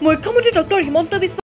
মুখ্যমন্ত্ৰী ডক্টৰ হিমন্ত বিশ্ব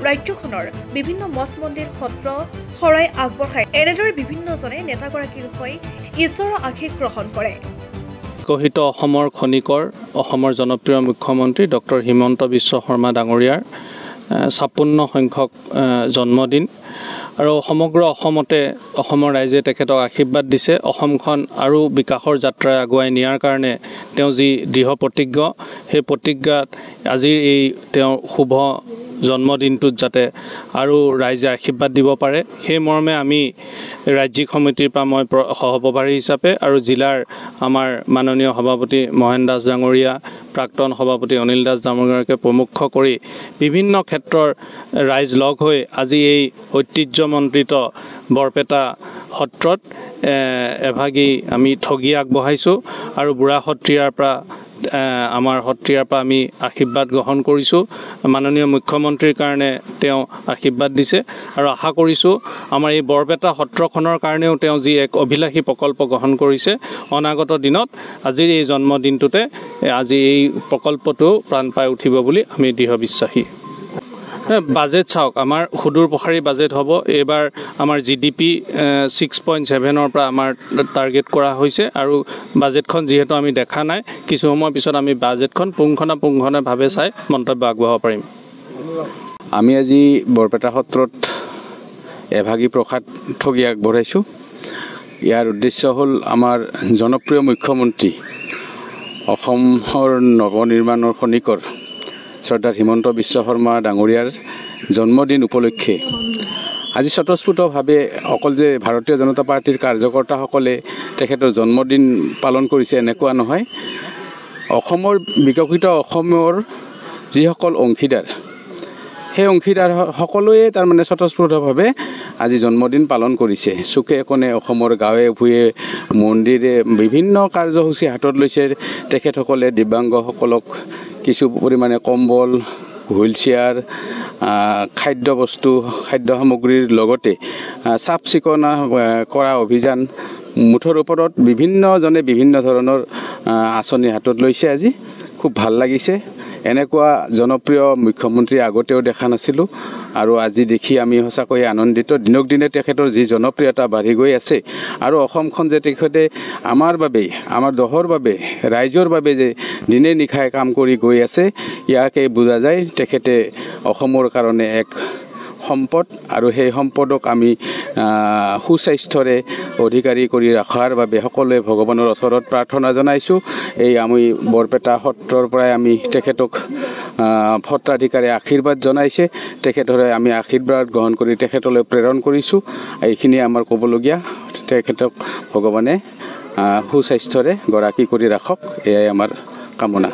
ৰাজ্যখনৰ বিভিন্ন মঠ মন্দিৰ সত্ৰ শৰাই আগবঢ়াই এনেদৰে বিভিন্নজনে নেতাগৰাকীৰ হৈ ঈশ্বৰৰ আশীষ গ্ৰহণ কৰে। বিকশিত অসমৰ খনিকৰ অসমৰ জনপ্ৰিয় মুখ্যমন্ত্ৰী ডক্টৰ হিমন্ত বিশ্ব শৰ্মা ডাঙৰীয়াৰ 56 সংখ্যক জন্মদিন আৰু সমগ্ৰ অসমতে অসমৰ ৰাইজে তেখেতক আশীৰ্বাদ দিছে। অসমখন আৰু বিকাশৰ যাত্ৰা আগুৱাই নিয়াৰ কাৰণে তেওঁ যি দৃঢ় প্ৰতিজ্ঞ, সেই প্ৰতিজ্ঞাত আজিৰ এই তেওঁৰ শুভ জন্মদিনটোত যাতে আৰু ৰাইজে আশীৰ্বাদ দিব পাৰে, সেই মৰ্মে আমি ৰাজ্যিক সমিতিৰ পৰা মই সহপ্ৰভাৰী হিচাপে আৰু জিলাৰ আমাৰ মাননীয় সভাপতি মহেন দাস ডাঙৰীয়া, প্ৰাক্তন সভাপতি অনিল দাস ডাঙৰীয়াকে প্ৰমুখ কৰি বিভিন্ন ক্ষেত্ৰৰ ৰাইজ লগ হৈ আজি এই ঐতিহ্যমণ্ডিত বৰপেটা সত্ৰত এভাগী আমি ঠগী আগবঢ়াইছোঁ আৰু বুঢ়া সত্ৰীয়াৰ পৰা আমাৰ সত্ৰীয়াৰ পৰা আমি আশীৰ্বাদ গ্ৰহণ কৰিছোঁ। মাননীয় মুখ্যমন্ত্ৰীৰ কাৰণে তেওঁ আশীৰ্বাদ দিছে আৰু আশা কৰিছোঁ আমাৰ এই বৰপেটা সত্ৰখনৰ কাৰণেও তেওঁ যি এক অভিলাষী প্ৰকল্প গ্ৰহণ কৰিছে, অনাগত দিনত আজিৰ এই জন্মদিনটোতে আজি এই প্ৰকল্পটো প্ৰাণ পাই উঠিব বুলি আমি দৃঢ় বিশ্বাসী। বাজেট চাওক, আমাৰ সুদূৰ প্ৰসাৰী বাজেট হ'ব। এইবাৰ আমাৰ GDP 6.7ৰ পৰা আমাৰ টাৰ্গেট কৰা হৈছে আৰু বাজেটখন যিহেতু আমি দেখা নাই, কিছু সময়ৰ পিছত আমি বাজেটখন পুংখানুপুংখভাৱে চাই মন্তব্য আগবঢ়াব পাৰিম। আমি আজি বৰপেটা সত্ৰত এভাগী প্ৰসাদ ঠগী আগবঢ়াইছোঁ। ইয়াৰ উদ্দেশ্য হ'ল আমাৰ জনপ্ৰিয় মুখ্যমন্ত্ৰী অসমৰ নৱনিৰ্মাণৰ খনিকৰ শ্ৰদ্ধাৰ হিমন্ত বিশ্ব শৰ্মা ডাঙৰীয়াৰ জন্মদিন উপলক্ষে আজি স্বতঃস্ফূৰ্তভাৱে অকল যে ভাৰতীয় জনতা পাৰ্টীৰ কাৰ্যকৰ্তাসকলে তেখেতৰ জন্মদিন পালন কৰিছে এনেকুৱা নহয়, অসমৰ বিকশিত অসমৰ যিসকল অংশীদাৰ, সেই অংশীদাৰ সকলোৱে তাৰমানে স্বতঃস্ফূৰ্তভাৱে আজি জন্মদিন পালন কৰিছে। চুকে কোণে অসমৰ গাঁৱে ভূঞে মন্দিৰে বিভিন্ন কাৰ্যসূচী হাতত লৈছে। তেখেতসকলে দিব্যাংগসকলক কিছু পৰিমাণে কম্বল, হুইল চেয়াৰ, খাদ্য সামগ্ৰীৰ লগতে চাফ চিকুণা কৰা অভিযান, মুঠৰ ওপৰত বিভিন্নজনে বিভিন্ন ধৰণৰ আঁচনি হাতত লৈছে। আজি খুব ভাল লাগিছে। এনেকুৱা জনপ্ৰিয় মুখ্যমন্ত্ৰী আগতেও দেখা নাছিলোঁ আৰু আজি দেখি আমি সঁচাকৈ আনন্দিত। দিনক দিনে তেখেতৰ যি জনপ্ৰিয়তা বাঢ়ি গৈ আছে আৰু অসমখন যে তেখেতে আমাৰ বাবে, আমাৰ দেশৰ বাবে, ৰাইজৰ বাবে যে দিনে নিশাই কাম কৰি গৈ আছে, ইয়াকে বুজা যায় তেখেতে অসমৰ কাৰণে এক সম্পদ আৰু সেই সম্পদক আমি সুস্বাস্থ্যৰে অধিকাৰী কৰি ৰখাৰ বাবে সকলোৱে ভগৱানৰ ওচৰত প্ৰাৰ্থনা জনাইছোঁ। এই আমি বৰপেটা সত্ৰৰ পৰাই আমি তেখেতক সত্ৰাধিকাৰে আশীৰ্বাদ জনাইছে, তেখেতৰে আমি আশীৰ্বাদ গ্ৰহণ কৰি তেখেতলৈ প্ৰেৰণ কৰিছোঁ। এইখিনি আমাৰ ক'বলগীয়া। তেখেতক ভগৱানে সুস্বাস্থ্যৰে গৰাকী কৰি ৰাখক, এয়াই আমাৰ কামনা।